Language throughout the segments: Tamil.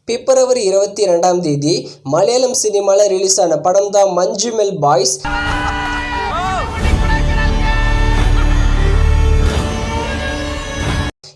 பிப்ரவரி 22 மலையாளம் சினிமாவில் ரிலீஸ் ஆன படம் தான் மஞ்சுமெல் பாய்ஸ்.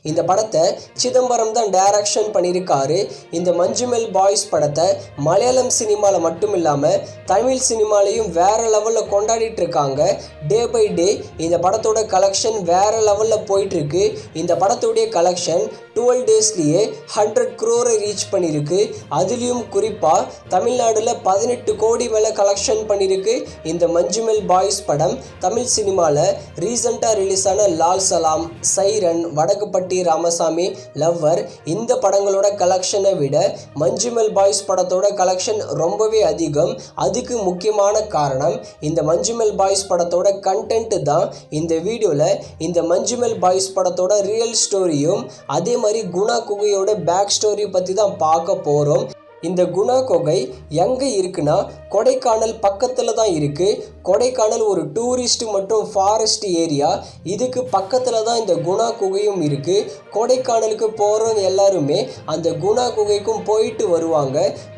இந்த படத்தை சிதம்பரம் தான் டைரக்ஷன் பண்ணியிருக்காரு. இந்த மஞ்சுமெல் பாய்ஸ் படத்தை மலையாளம் சினிமாவில் மட்டும் இல்லாமல் தமிழ் சினிமாலையும் வேற லெவலில் கொண்டாடிட்டு இருக்காங்க. டே பை டே இந்த படத்தோட கலெக்ஷன் வேற லெவலில் போயிட்டு இருக்கு. இந்த படத்தோடைய கலெக்ஷன் 12 டேஸ்லேயே 100 crore ரீச் பண்ணியிருக்கு. அதுலேயும் குறிப்பாக தமிழ்நாடுல 18 கோடி மேலே கலெக்ஷன் பண்ணியிருக்கு. இந்த மஞ்சுமெல் பாய்ஸ் படம் தமிழ் சினிமாவில் ரீசெண்டாக ரிலீஸ் ஆன லால் சலாம், சைரன், வடக்குப்பட்டி ராமசாமி, லவ்வர் இந்த படங்களோட கலெக்ஷனை விட மஞ்சுமெல் பாய்ஸ் படத்தோட கலெக்ஷன் ரொம்பவே அதிகம். அதுக்கு முக்கியமான காரணம் இந்த மஞ்சுமெல் பாய்ஸ் படத்தோட கண்டென்ட் தான். இந்த வீடியோவில் இந்த மஞ்சுமெல் பாய்ஸ் படத்தோட ரியல் ஸ்டோரியும் அதே மாதிரி குணா குகையோட பேக் ஸ்டோரி பற்றி தான் பார்க்க போகிறோம். இந்த குணா குகை எங்கே இருக்குன்னா கொடைக்கானல் பக்கத்தில் தான் இருக்குது. கொடைக்கானல் ஒரு டூரிஸ்ட் மற்றும் ஃபாரஸ்ட் ஏரியா. இதுக்கு பக்கத்தில் தான் இந்த குணா குகையும் இருக்குது. கொடைக்கானலுக்கு போகிறவங்க எல்லாருமே அந்த குணா குகைக்கும் போயிட்டு வருவாங்க.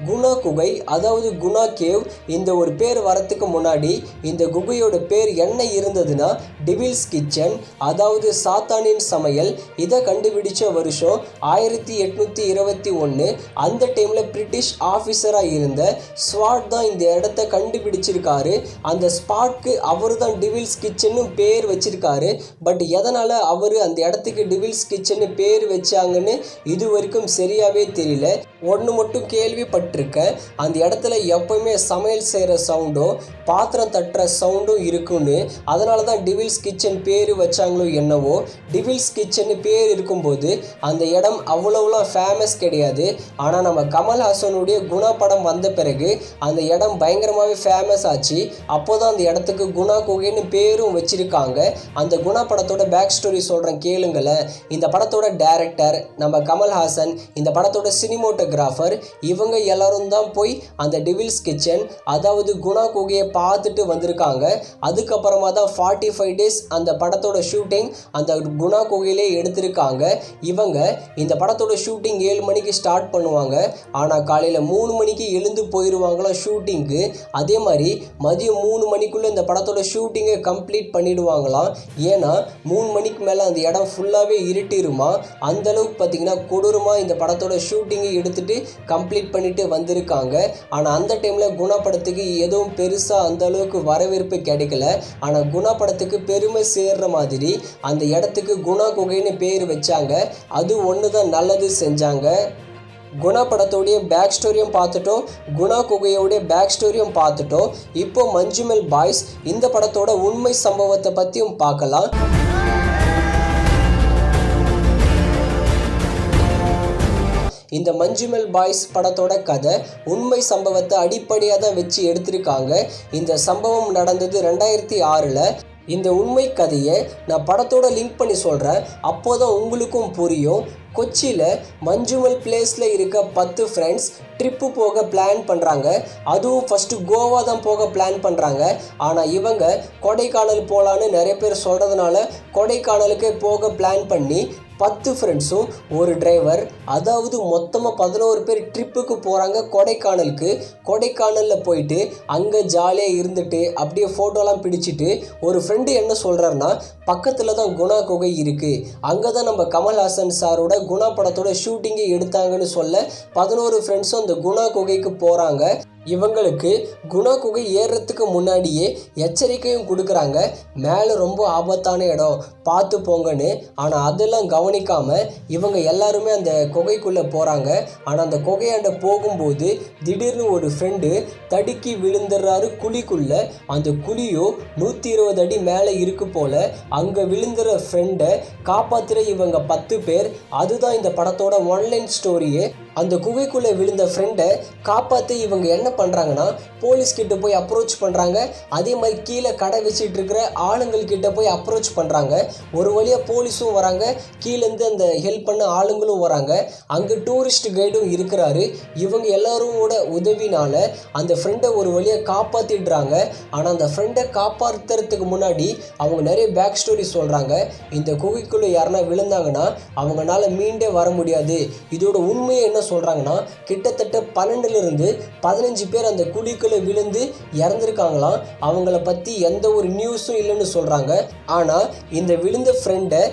குணா குகை அதாவது குணா கேவ் இந்த ஒரு பேர் வரத்துக்கு முன்னாடி இந்த குகையோட பேர் என்ன இருந்ததுன்னா டெவில்ஸ் கிச்சன், அதாவது சாத்தானின் சமையல். இதை கண்டுபிடிச்ச வருஷம் 1821. அந்த டைமில் பிரிட்டிஷ் ஆஃபீஸராக இருந்த ஸ்வாட் தான் இந்த இடத்த கண்டுபிடிச்சிருக்காரு. அந்த ஸ்பாட்க்கு அவர் தான் டெவில்ஸ் கிச்சன்னு பேர் வச்சிருக்காரு. பட் எதனால் அவர் அந்த இடத்துக்கு டெவில்ஸ் கிச்சன்னு பேர் வச்சாங்கன்னு இது வரைக்கும் சரியாகவே தெரியல. ஒன்று மட்டும் கேள்விப்பட்டிருக்கேன், அந்த இடத்துல எப்பவுமே சமையல் செய்கிற சவுண்டும் பாத்திரம் தட்டுற சவுண்டும் இருக்குன்னு. அதனால தான் டெவில்ஸ் கிச்சன் பேர் வச்சாங்களோ என்னவோ. டெவில்ஸ் கிச்சன்னு பேர் இருக்கும்போது அந்த இடம் அவ்வளோலாம் ஃபேமஸ் கிடையாது. ஆனால் நம்ம கமல்ஹாசனுடைய குணா படம் வந்த பிறகு அந்த இடம் பயங்கரமாகவே ஃபேமஸ் ஆச்சு. அப்போதான் அந்த இடத்துக்கு குணா குகைன்னு பேரும் வச்சிருக்காங்க. அந்த குணா படத்தோட பேக் ஸ்டோரி சொல்கிறேன் கேளுங்களேன். இந்த படத்தோட டைரக்டர் நம்ம கமல்ஹாசன், இந்த படத்தோட சினிமோட்டோகிராஃபர், இவங்க எல்லாரும் தான் போய் அந்த டெவில்ஸ் கிச்சன் அதாவது குணா குகையை பார்த்துட்டு வந்திருக்காங்க. அதுக்கப்புறமா தான் 45 டேஸ் அந்த படத்தோட ஷூட்டிங் அந்த குணா குகையிலே எடுத்திருக்காங்க. இவங்க இந்த படத்தோட ஷூட்டிங் 7 மணிக்கு ஸ்டார்ட் பண்ணுவாங்க. ஆனால் காலையில் 3 மணிக்கு எழுந்து போயிடுவாங்களாம் ஷூட்டிங்க்கு. அதே மாதிரி மதியம் 3 மணிக்குள்ளே இந்த படத்தோட ஷூட்டிங்கை கம்ப்ளீட் பண்ணிடுவாங்களாம். ஏன்னா 3 மணிக்கு மேலே அந்த இடம் ஃபுல்லாகவே இருட்டிருமா. அந்தளவுக்கு பார்த்திங்கன்னா கொடூரமாக இந்த படத்தோட ஷூட்டிங்கை எடுத்துகிட்டு கம்ப்ளீட் பண்ணிட்டு வந்திருக்காங்க. ஆனால் அந்த டைமில் குணா படத்துக்கு எதுவும் பெருசாக அந்த அளவுக்கு வரவேற்பு கிடைக்கல. ஆனால் குணா படத்துக்கு பெருமை சேர்ற மாதிரி அந்த இடத்துக்கு குணா குகைன்னு பேர் வச்சாங்க. அது ஒன்று தான் நல்லது செஞ்சாங்க. குணா படத்தோடைய பேக் ஸ்டோரியும் பார்த்துட்டோம், குணா குகையோடைய பேக் ஸ்டோரியும் பார்த்துட்டோம். இப்போ மஞ்சுமெல் பாய்ஸ் இந்த படத்தோட உண்மை சம்பவத்தை பற்றியும் பார்க்கலாம். இந்த மஞ்சுமெல் பாய்ஸ் படத்தோட கதை உண்மை சம்பவத்தை அடிப்படையாக தான் வச்சு எடுத்திருக்காங்க. இந்த சம்பவம் நடந்தது 2006. இந்த உண்மை கதையை நான் படத்தோட லிங்க் பண்ணி சொல்கிறேன், அப்போதான் உங்களுக்கும் புரியும். கொச்சியில் மஞ்சுமெல் பிளேஸில் இருக்க 10 ஃப்ரெண்ட்ஸ் ட்ரிப்பு போக பிளான் பண்ணுறாங்க. அதுவும் ஃபஸ்ட்டு கோவா தான் போக பிளான் பண்ணுறாங்க. ஆனால் இவங்க கொடைக்கானல் போகலான்னு நிறைய பேர் சொல்கிறதுனால கொடைக்கானலுக்கு போக பிளான் பண்ணி 10 ஃப்ரெண்ட்ஸும் ஒரு டிரைவர், அதாவது மொத்தமாக 11 பேர் ட்ரிப்புக்கு போகிறாங்க கொடைக்கானலுக்கு. கொடைக்கானலில் போயிட்டு அங்கே ஜாலியாக இருந்துட்டு அப்படியே ஃபோட்டோலாம் பிடிச்சிட்டு ஒரு ஃப்ரெண்டு என்ன சொல்கிறாருன்னா பக்கத்தில் தான் குணா குகை இருக்குது, அங்கே தான் நம்ம கமல்ஹாசன் சாரோட குணா படத்தோட ஷூட்டிங்கை எடுத்தாங்கன்னு சொல்ல 11 ஃப்ரெண்ட்ஸும் அந்த குணா குகைக்கு போகிறாங்க. இவங்களுக்கு குணா குகை ஏறுறதுக்கு முன்னாடியே எச்சரிக்கையும் கொடுக்குறாங்க, மேலே ரொம்ப ஆபத்தான இடம் பார்த்து போங்கன்னு. ஆனால் அதெல்லாம் கவனிக்காமல் இவங்க எல்லாருமே அந்த குகைக்குள்ளே போகிறாங்க. ஆனால் அந்த குகையாண்ட போகும்போது திடீர்னு ஒரு ஃப்ரெண்டு தடுக்கி விழுந்துடுறாரு குழிக்குள்ளே. அந்த குழியும் 120 அடி மேலே இருக்கு போல். அங்கே விழுந்துற ஃப்ரெண்டை காப்பாற்றுற இவங்க 10 பேர். அதுதான் இந்த படத்தோட ஒன்லைன் ஸ்டோரியே. அந்த குகைக்குள்ளே விழுந்த ஃப்ரெண்டை காப்பாற்றி இவங்க என்ன பண்ணுறாங்கன்னா போலீஸ்கிட்ட போய் அப்ரோச் பண்ணுறாங்க. அதே மாதிரி கீழே கடை வச்சுட்டு இருக்கிற ஆளுங்கள்கிட்ட போய் அப்ரோச் பண்ணுறாங்க. ஒரு வழியாக போலீஸும் வராங்க, கீழேருந்து அந்த ஹெல்ப் பண்ண ஆளுங்களும் வராங்க. அங்கே டூரிஸ்ட் கைடும் இருக்கிறாரு. இவங்க எல்லாரோட உதவினால அந்த ஃப்ரெண்டை ஒரு வழியாக காப்பாற்றிடுறாங்க. ஆனால் அந்த ஃப்ரெண்டை காப்பாற்றுறதுக்கு முன்னாடி அவங்க நிறைய பேக் ஸ்டோரி சொல்கிறாங்க. இந்த குகைக்குள்ளே யாருன்னா விழுந்தாங்கன்னா அவங்களால மீண்டே வர முடியாது. இதோட உண்மையை என்ன சொல்கிறாங்கன்னா கிட்டத்தட்ட 12லிருந்து 15 பேர் அந்த குழிக்குள்ளே விழுந்து இறந்துருக்காங்களாம். அவங்கள பற்றி எந்த ஒரு நியூஸும் இல்லைன்னு சொல்கிறாங்க. ஆனால் இந்த விழுந்த ஃப்ரெண்டை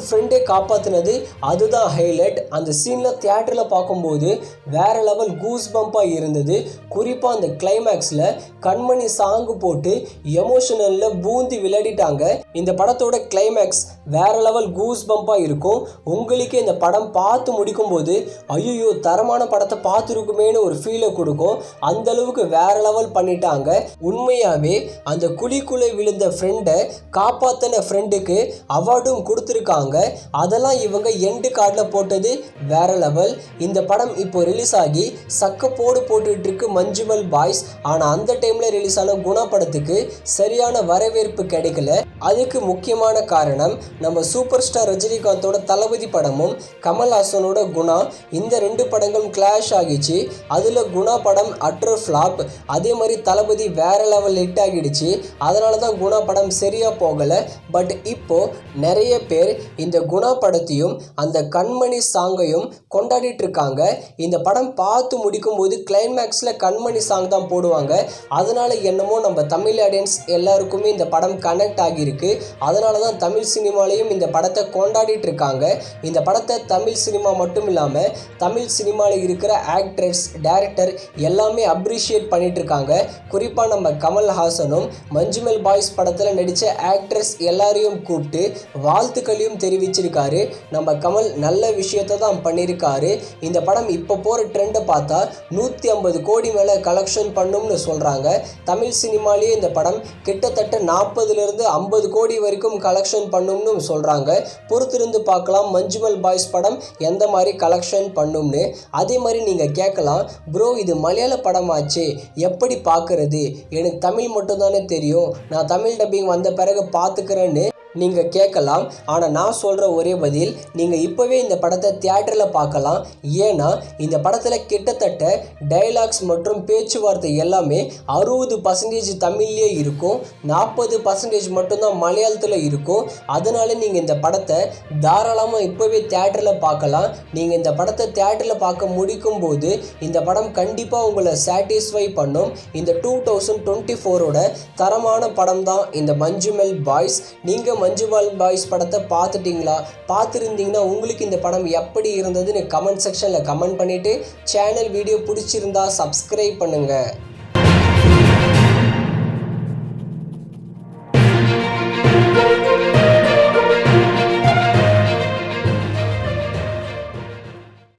ஃப்ரெண்டே காப்பாற்றினது அதுதான் ஹைலைட். அந்த சீனில் தியேட்டரில் பார்க்கும்போது வேற லெவல் கூஸ் பம்பாக இருந்தது. குறிப்பாக அந்த கிளைமேக்ஸில் கண்மணி சாங்கு போட்டு எமோஷனலில் பூந்தி விளையாடிட்டாங்க. இந்த படத்தோட கிளைமேக்ஸ் வேற லெவல் கூஸ் பம்பாக இருக்கும். உங்களுக்கே இந்த படம் பார்த்து முடிக்கும் போது ஐயோ தரமான படத்தை பார்த்துருக்குமேனு ஒரு ஃபீலை கொடுக்கும். அந்த அளவுக்கு வேற லெவல் பண்ணிட்டாங்க. உண்மையாகவே அந்த குழிக்குள்ளே விழுந்த ஃப்ரெண்டை காப்பாற்றின ஃப்ரெண்டுக்கு அவார்டும் கொடுத்துருக்காங்க. அதெல்லாம் இவங்க எண்டு கார்டில் போட்டது வேற லெவல். இந்த படம் இப்போ ரிலீஸ் ஆகி சக்கப்போடு போட்டுட்டு இருக்கு மஞ்சுமல் பாய்ஸ். ஆனால் அந்த டைமில் ரிலீஸ் ஆன குணா படத்துக்கு சரியான வரவேற்பு கிடைக்கல. அதுக்கு முக்கியமான காரணம் நம்ம சூப்பர் ஸ்டார் ரஜினிகாந்தோட தளபதி படமும் கமல்ஹாசனோட குணா, இந்த 2 படங்களும் கிளாஷ் ஆகிச்சு. அதில் குணா படம் அட்டர் ஃப்ளாப். அதே மாதிரி தளபதி வேற லெவல் ஹிட் ஆகிடுச்சு. அதனால தான் குணா படம் சரியாக போகலை. பட் இப்போ நிறைய பேர் இந்த குணா படத்தையும் அந்த கண்மணி சாங்கையும் கொண்டாடிட்டு இருக்காங்க. இந்த படம் பார்த்து முடிக்கும் போது கிளைமேக்ஸில் கண்மணி சாங் தான் போடுவாங்க. அதனால என்னமோ நம்ம தமிழ் ஆடியன்ஸ் எல்லாருக்குமே இந்த படம் கனெக்ட் ஆகியிருக்கு. அதனால தான் தமிழ் சினிமாலையும் இந்த படத்தை கொண்டாடிட்டு இருக்காங்க. இந்த படத்தை தமிழ் சினிமா மட்டும் இல்லாமல் தமிழ் சினிமாவில் இருக்கிற ஆக்டர்ஸ், டைரக்டர் எல்லாமே அப்ரிஷியேட் பண்ணிட்டு இருக்காங்க. குறிப்பாக நம்ம கமல்ஹாசனும் மஞ்சுமல் பாய்ஸ் படத்தில் நடித்த ஆக்ட்ரஸ் எல்லாரையும் கூப்பிட்டு வாழ்த்துக்களையும் தெரிவிச்சிருக்காரு. நம்ம கமல் நல்ல விஷயத்தை தான் பண்ணியிருக்காரு. இந்த படம் இப்போ போகிற ட்ரெண்டை பார்த்தா 150 கோடி மேலே கலெக்ஷன் பண்ணும்னு சொல்கிறாங்க. தமிழ் சினிமாலேயே இந்த படம் கிட்டத்தட்ட 40லிருந்து 50 கோடி வரைக்கும் கலெக்ஷன் பண்ணும்னு சொல்கிறாங்க. பொறுத்திருந்து பார்க்கலாம் மஞ்சுமல் பாய்ஸ் படம் எந்த மாதிரி கலெக்ஷன் பண்ணும்னு. அதே மாதிரி நீங்கள் கேட்கலாம், ப்ரோ இது மலையாள படமாச்சு எப்படி பார்க்குறது, எனக்கு தமிழ் மட்டும்தானே தெரியும், நான் தமிழ் டப்பிங் வந்த பிறகு பார்த்துக்கிறேன்னு நீங்கள் கேட்கலாம். ஆனால் நான் சொல்கிற ஒரே பதில், நீங்கள் இப்போவே இந்த படத்தை தியேட்டரில் பார்க்கலாம். ஏன்னா இந்த படத்தில் கிட்டத்தட்ட டைலாக்ஸ் மற்றும் பேச்சுவார்த்தை எல்லாமே 60% தமிழ்லேயே இருக்கும், 40% மட்டும்தான் மலையாளத்தில் இருக்கும். அதனால நீங்கள் இந்த படத்தை தாராளமாக இப்போவே தியேட்டரில் பார்க்கலாம். நீங்கள் இந்த படத்தை தியேட்டரில் பார்க்க முடிக்கும் போது இந்த படம் கண்டிப்பாக உங்களை சாட்டிஸ்ஃபை பண்ணும். இந்த 2024ஓட தரமான படம் தான் இந்த மஞ்சுமல் பாய்ஸ். நீங்கள் மஞ்சுமல் பாய்ஸ் படத்தை பார்த்துட்டிங்களா? பார்த்துருந்தீங்கன்னா உங்களுக்கு இந்த படம் எப்படி இருந்ததுன்னு கமெண்ட் செக்ஷனில் கமெண்ட் பண்ணிவிட்டு சேனல் வீடியோ பிடிச்சிருந்தா சப்ஸ்கிரைப் பண்ணுங்கள்.